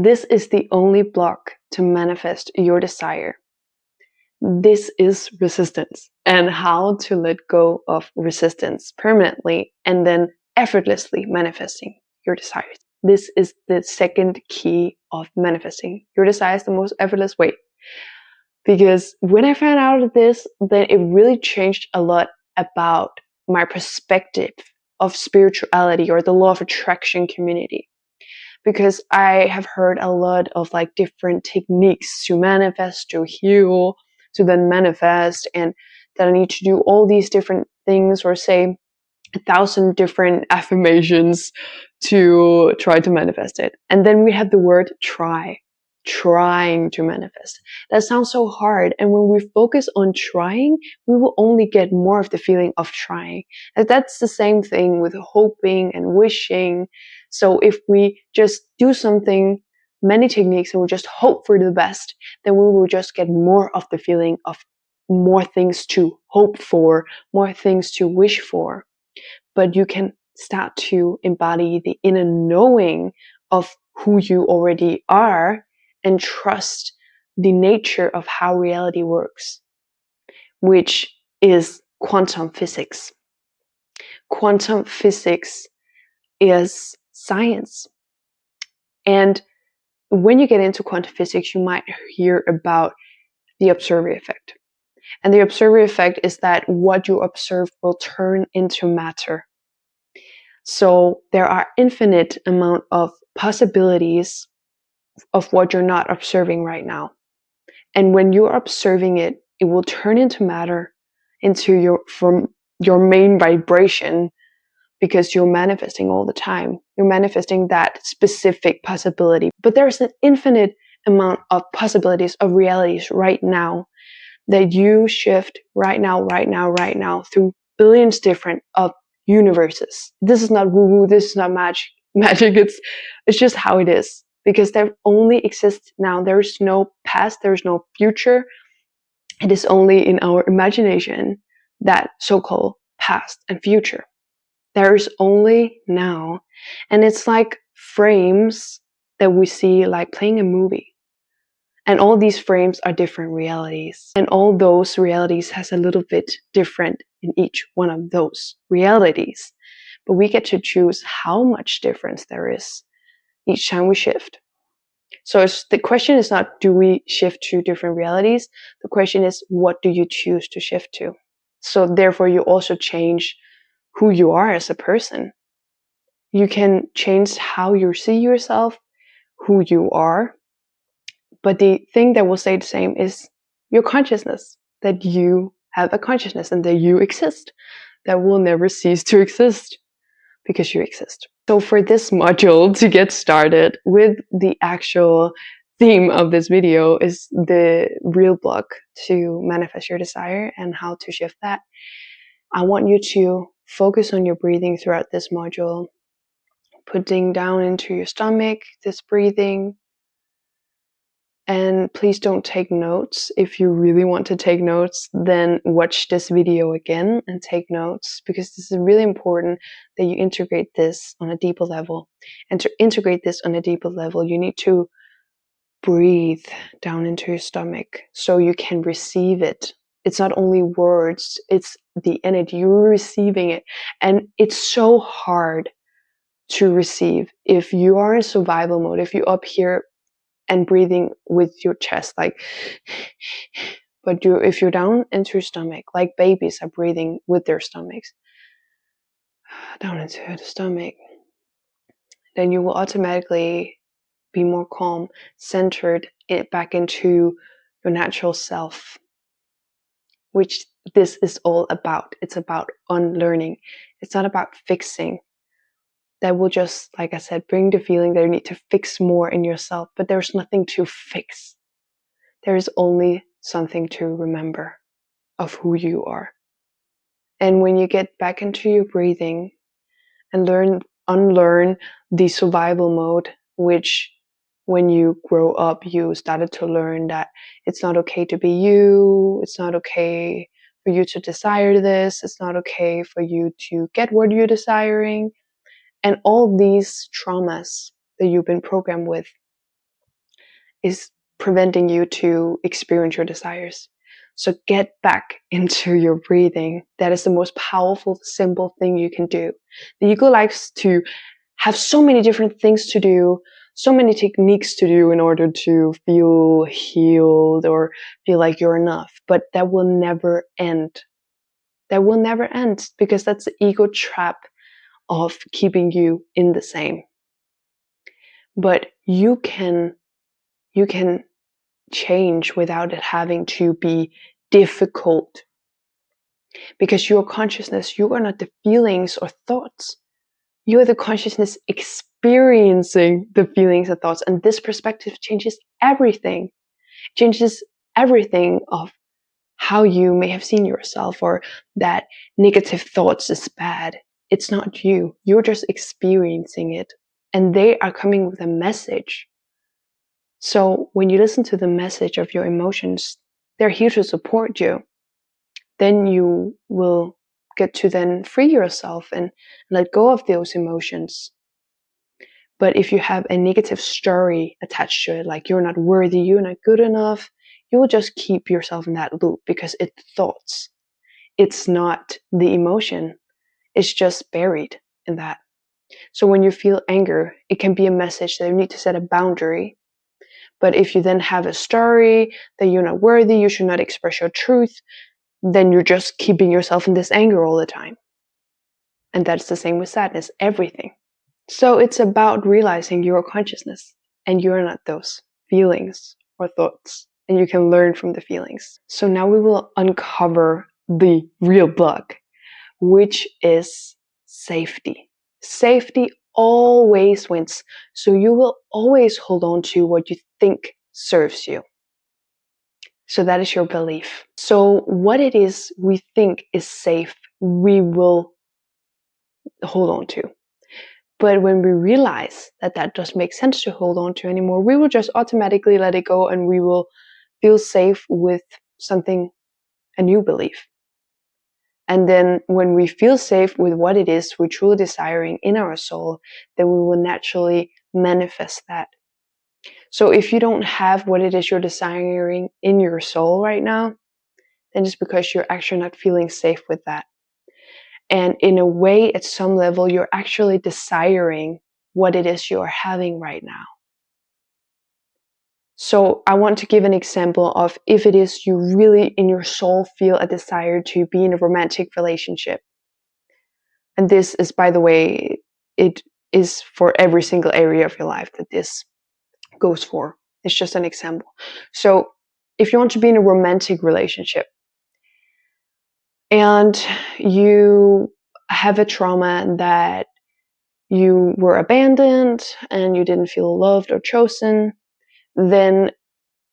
This is the only block to manifest your desire. This is resistance, and how to let go of resistance permanently and then effortlessly manifesting your desires. This is the second key of manifesting your desires the most effortless way. Because when I found out of this, then it really changed a lot about my perspective of spirituality or the law of attraction community. Because I have heard a lot of like different techniques to manifest, to heal, to then manifest, and that I need to do all these different things or say 1,000 different affirmations to try to manifest it. And then we have the word trying to manifest. That sounds so hard. And when we focus on trying, we will only get more of the feeling of trying. And that's the same thing with hoping and wishing. So if we just do something, many techniques, and we just hope for the best, then we will just get more of the feeling of more things to hope for, more things to wish for. But you can start to embody the inner knowing of who you already are and trust the nature of how reality works, which is quantum physics. Quantum physics is science. And when you get into quantum physics, you might hear about the observer effect. And the observer effect is that what you observe will turn into matter. So there are infinite amount of possibilities of what you're not observing right now. And when you're observing it, it will turn into matter, from your main vibration, because you're manifesting all the time. You're manifesting that specific possibility. But there's an infinite amount of possibilities of realities right now that you shift right now through billions different of universes. This is not woo-woo, this is not magic. It's just how it is. Because there only exists now. There is no past, there is no future. It is only in our imagination that so-called past and future. There is only now. And it's like frames that we see like playing a movie. And all these frames are different realities. And all those realities has a little bit different in each one of those realities. But we get to choose how much difference there is each time we shift. So the question is not, do we shift to different realities? The question is, what do you choose to shift to? So therefore, you also change who you are as a person. You can change how you see yourself, who you are. But the thing that will stay the same is your consciousness, that you have a consciousness and that you exist, that will never cease to exist because you exist. So for this module, to get started with the actual theme of this video is the real block to manifest your desire and how to shift that. I want you to focus on your breathing throughout this module, putting down into your stomach, this breathing. And please don't take notes. If you really want to take notes, then watch this video again and take notes, because this is really important that you integrate this on a deeper level. And to integrate this on a deeper level, you need to breathe down into your stomach so you can receive it. It's not only words, it's the energy. You're receiving it. And it's so hard to receive if you are in survival mode, if you're up here and breathing with your chest, like, but if you're down into your stomach, like babies are breathing with their stomachs, down into the stomach, then you will automatically be more calm, centered back into your natural self, which this is all about. It's about unlearning. It's not about fixing. That will just, like I said, bring the feeling that you need to fix more in yourself, but there's nothing to fix. There is only something to remember of who you are. And when you get back into your breathing and unlearn the survival mode, which when you grow up, you started to learn that it's not okay to be you, it's not okay for you to desire this, it's not okay for you to get what you're desiring. And all these traumas that you've been programmed with, is preventing you to experience your desires. So get back into your breathing. That is the most powerful, simple thing you can do. The ego likes to have so many different things to do, so many techniques to do in order to feel healed or feel like you're enough. But that will never end. That will never end, because that's the ego trap of keeping you in the same. But you can change without it having to be difficult, because your consciousness, you are not the feelings or thoughts. You are the consciousness experiencing the feelings and thoughts, and this perspective changes everything. Changes everything of how you may have seen yourself, or that negative thoughts is bad. It's not you. You're just experiencing it, and they are coming with a message. So when you listen to the message of your emotions, they're here to support you. Then you will get to then free yourself and let go of those emotions. But if you have a negative story attached to it, like you're not worthy, you're not good enough, you will just keep yourself in that loop, because it's thoughts. It's not the emotion. It's just buried in that. So when you feel anger, it can be a message that you need to set a boundary. But if you then have a story that you're not worthy, you should not express your truth, then you're just keeping yourself in this anger all the time. And that's the same with sadness, everything. So it's about realizing your consciousness, and you're not those feelings or thoughts, and you can learn from the feelings. So now we will uncover the real block, which is safety. Safety always wins. So you will always hold on to what you think serves you. So that is your belief. So what it is we think is safe, we will hold on to. But when we realize that that doesn't make sense to hold on to anymore, we will just automatically let it go, and we will feel safe with something, a new belief. And then when we feel safe with what it is we're truly desiring in our soul, then we will naturally manifest that. So if you don't have what it is you're desiring in your soul right now, then just because you're actually not feeling safe with that. And in a way, at some level, you're actually desiring what it is you're having right now. So I want to give an example of if it is you really in your soul feel a desire to be in a romantic relationship. And this is, by the way, it is for every single area of your life that this goes for. It's just an example. So if you want to be in a romantic relationship and you have a trauma that you were abandoned and you didn't feel loved or chosen, then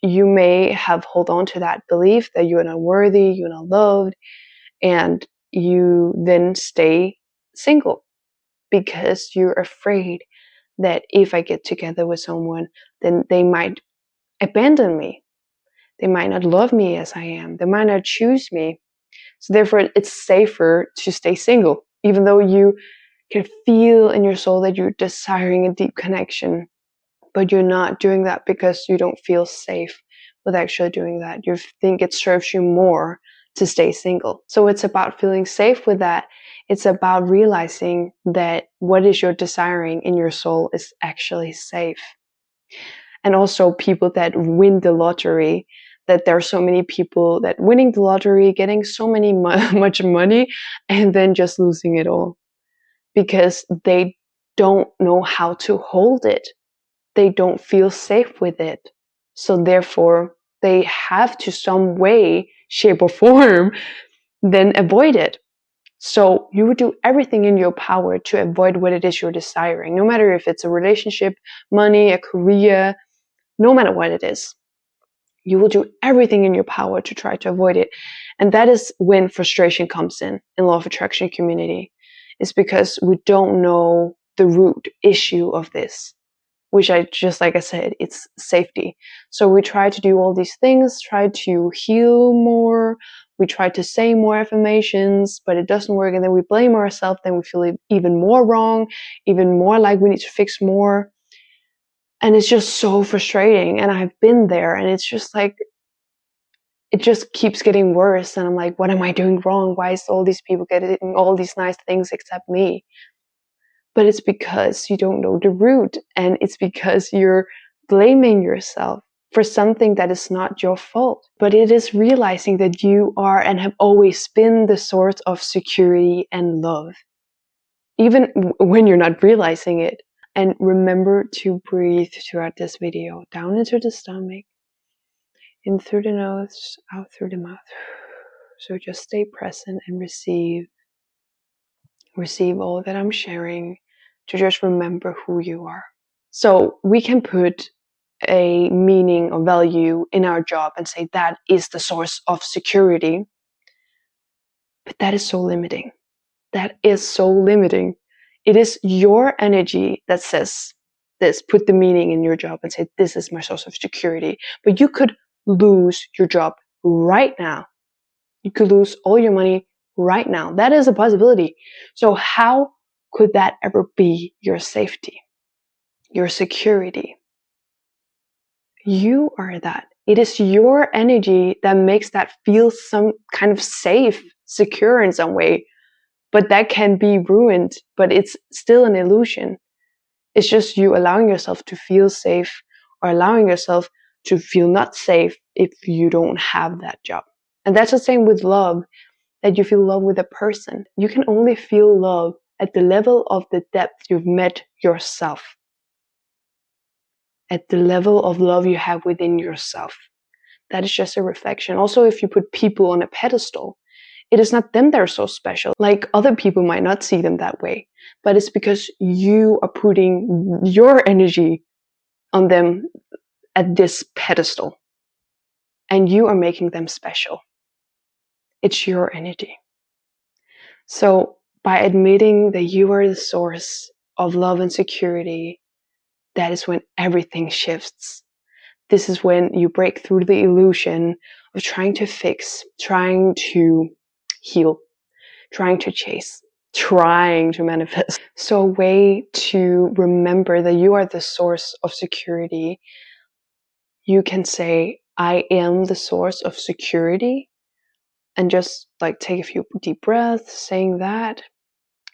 you may have hold on to that belief that you're not worthy, you're not loved, and you then stay single because you're afraid that if I get together with someone, then they might abandon me. They might not love me as I am. They might not choose me. So therefore, it's safer to stay single, even though you can feel in your soul that you're desiring a deep connection, but you're not doing that because you don't feel safe with actually doing that. You think it serves you more to stay single. So it's about feeling safe with that. It's about realizing that what is you're desiring in your soul is actually safe. And also people that win the lottery, that there are so many people that winning the lottery, getting so much money, and then just losing it all because they don't know how to hold it. They don't feel safe with it. So therefore, they have to some way, shape or form, then avoid it. So you would do everything in your power to avoid what it is you're desiring, no matter if it's a relationship, money, a career, no matter what it is. You will do everything in your power to try to avoid it. And that is when frustration comes in law of attraction community. It's because we don't know the root issue of this, which like I said, it's safety. So we try to do all these things, try to heal more, we try to say more affirmations, but it doesn't work. And then we blame ourselves, then we feel even more wrong, even more like we need to fix more. And it's just so frustrating. And I've been there, and it's just like, it just keeps getting worse. And I'm like, what am I doing wrong? Why is all these people getting all these nice things except me? But it's because you don't know the root, and it's because you're blaming yourself for something that is not your fault. But it is realizing that you are and have always been the source of security and love, even when you're not realizing it. And remember to breathe throughout this video, down into the stomach, in through the nose, out through the mouth. So just stay present and receive all that I'm sharing, to just remember who you are. So we can put a meaning or value in our job and say that is the source of security, but that is so limiting. That is so limiting. It is your energy that says this. Put the meaning in your job and say, this is my source of security. But you could lose your job right now. You could lose all your money right now. That is a possibility. So how could that ever be your safety, your security? You are that. It is your energy that makes that feel some kind of safe, secure in some way. But that can be ruined, but it's still an illusion. It's just you allowing yourself to feel safe, or allowing yourself to feel not safe if you don't have that job. And that's the same with love, that you feel love with a person. You can only feel love at the level of the depth you've met yourself, at the level of love you have within yourself. That is just a reflection. Also, if you put people on a pedestal, it is not them that are so special. Like, other people might not see them that way, but it's because you are putting your energy on them at this pedestal, and you are making them special. It's your energy. So by admitting that you are the source of love and security, that is when everything shifts. This is when you break through the illusion of trying to fix, trying to heal, trying to chase, trying to manifest. So a way to remember that you are the source of security, you can say, I am the source of security, and just like take a few deep breaths saying that,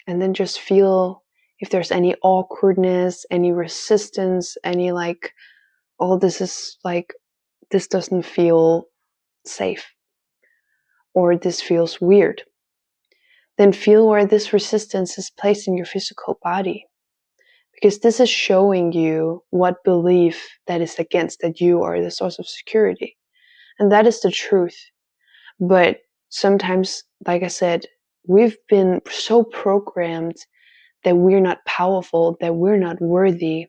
and then just feel if there's any awkwardness, any resistance, any like, oh, this is like, this doesn't feel safe, or this feels weird. Then feel where this resistance is placed in your physical body, because this is showing you what belief that is against that you are the source of security. And that is the truth. But sometimes, like I said, we've been so programmed that we're not powerful, that we're not worthy,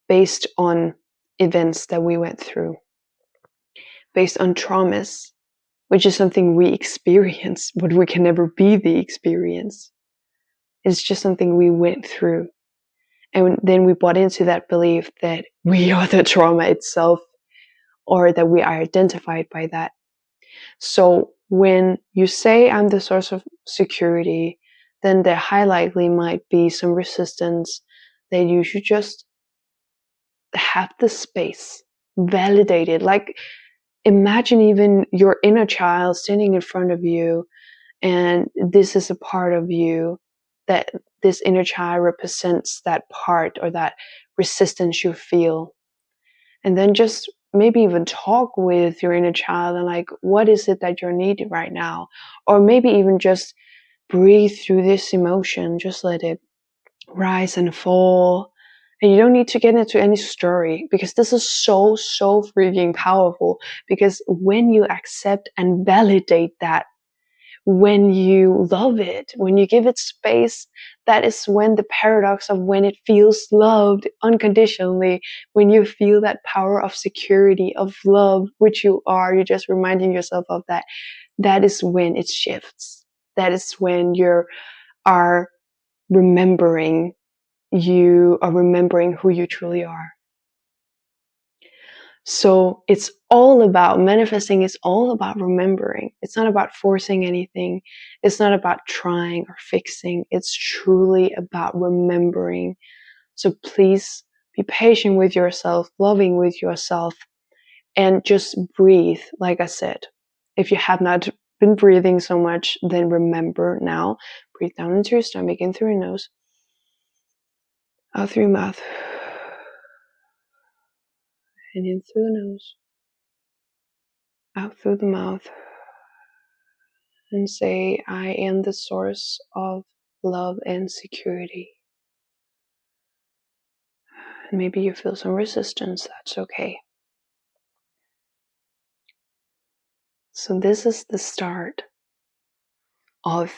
based on events that we went through, based on traumas, which is something we experience, but we can never be the experience. It's just something we went through. And then we bought into that belief that we are the trauma itself, or that we are identified by that. So when you say I'm the source of security, then there high likely might be some resistance that you should just have the space, validate it. Like, imagine even your inner child standing in front of you, and this is a part of you, that this inner child represents that part or that resistance you feel. And then just maybe even talk with your inner child and like, what is it that you're needing right now? Or maybe even just breathe through this emotion, just let it rise and fall. And you don't need to get into any story, because this is so freaking powerful. Because when you accept and validate that, when you love it, when you give it space, that is when the paradox of when it feels loved unconditionally, when you feel that power of security, of love, which you are, you're just reminding yourself of that. That is when it shifts. That is when you are remembering, who you truly are. So it's all about manifesting. It's all about remembering. It's not about forcing anything. It's not about trying or fixing. It's truly about remembering. So please Be patient with yourself, loving with yourself, and just breathe, like I said. If you have not been breathing so much, then remember now, breathe down into your stomach, in through your nose, out through your mouth, and in through the nose, out through the mouth, and say, I am the source of love and security. And maybe you feel some resistance, that's okay. So this is the start of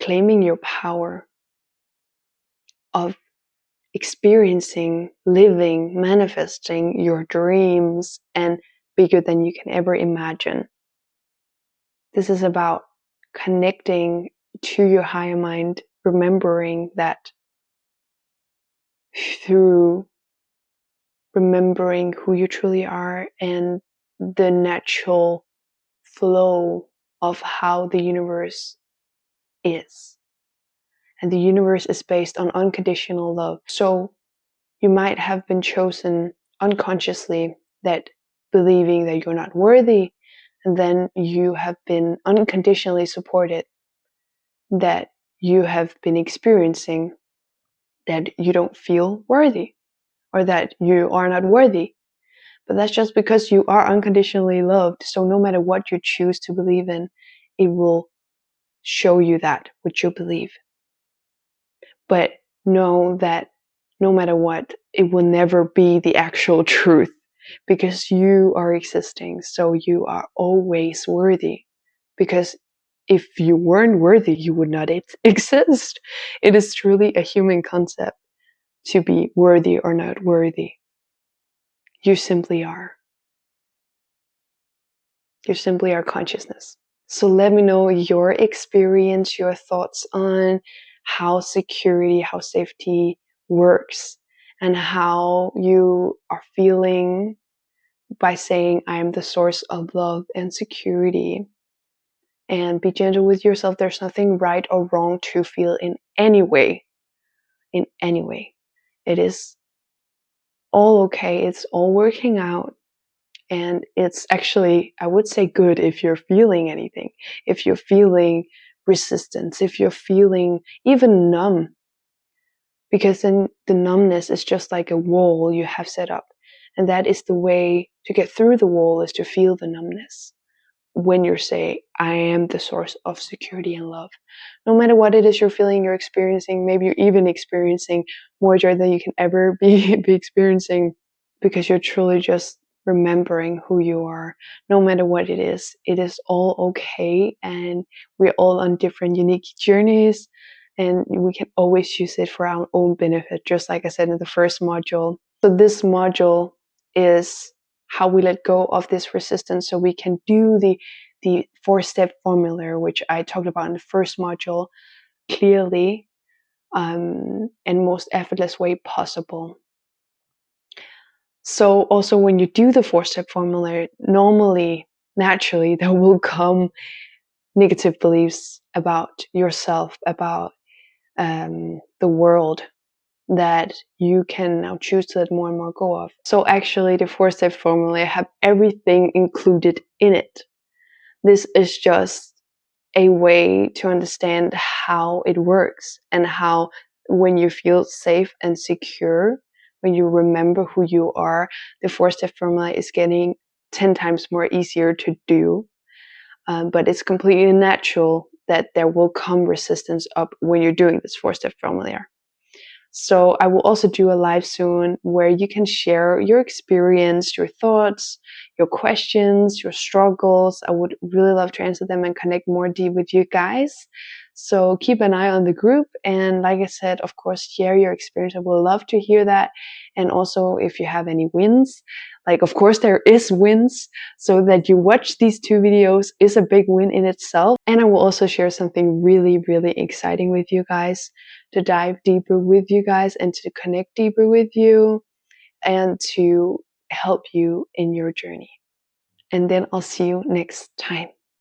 claiming your power, of experiencing, living, manifesting your dreams, and bigger than you can ever imagine. This is about connecting to your higher mind, remembering that through remembering who you truly are and the natural flow of how the universe is. And the universe is based on unconditional love. So you might have been chosen unconsciously, that believing that you're not worthy, and then you have been unconditionally supported, that you have been experiencing that you don't feel worthy or that you are not worthy. But that's just because you are unconditionally loved. So no matter what you choose to believe in, it will show you that, what you believe. But know that no matter what, it will never be the actual truth, because you are existing. So you are always worthy. Because if you weren't worthy, you would not exist. It is truly a human concept to be worthy or not worthy. You simply are. You simply are consciousness. So let me know your experience, your thoughts on how security, how safety works, and how you are feeling by saying, I am the source of love and security. And be gentle with yourself. There's nothing right or wrong to feel in any way. In any way. It is all okay. It's all working out. And it's actually, I would say, good if you're feeling anything. If you're feeling resistance, if you're feeling even numb. Because then the numbness is just like a wall you have set up. And that is the way to get through the wall, is to feel the numbness. When you're saying, I am the source of security and love. No matter what it is you're feeling, you're experiencing, maybe you're even experiencing more joy than you can ever be experiencing, because you're truly just remembering who you are. No matter what it is all okay, and we're all on different unique journeys, and we can always use it for our own benefit, just like I said in the first module. So this module is how we let go of this resistance, so we can do the 4-step formula, which I talked about in the first module, clearly and most effortless way possible. So also when you do the 4-step formula, normally, naturally, there will come negative beliefs about yourself, about the world, that you can now choose to let more and more go of. So actually the 4-step formula have everything included in it. This is just a way to understand how it works, and how when you feel safe and secure, when you remember who you are, the 4-step formula is getting 10 times more easier to do. But it's completely natural that there will come resistance up when you're doing this 4-step formula. So I will also do a live soon where you can share your experience, your thoughts, your questions, your struggles. I would really love to answer them and connect more deep with you guys. So keep an eye on the group. And like I said, of course, share your experience. I would love to hear that. And also if you have any wins, like of course there is wins. So that you watch these 2 videos is a big win in itself. And I will also share something really, really exciting with you guys, to dive deeper with you guys and to connect deeper with you and to help you in your journey. And then I'll see you next time.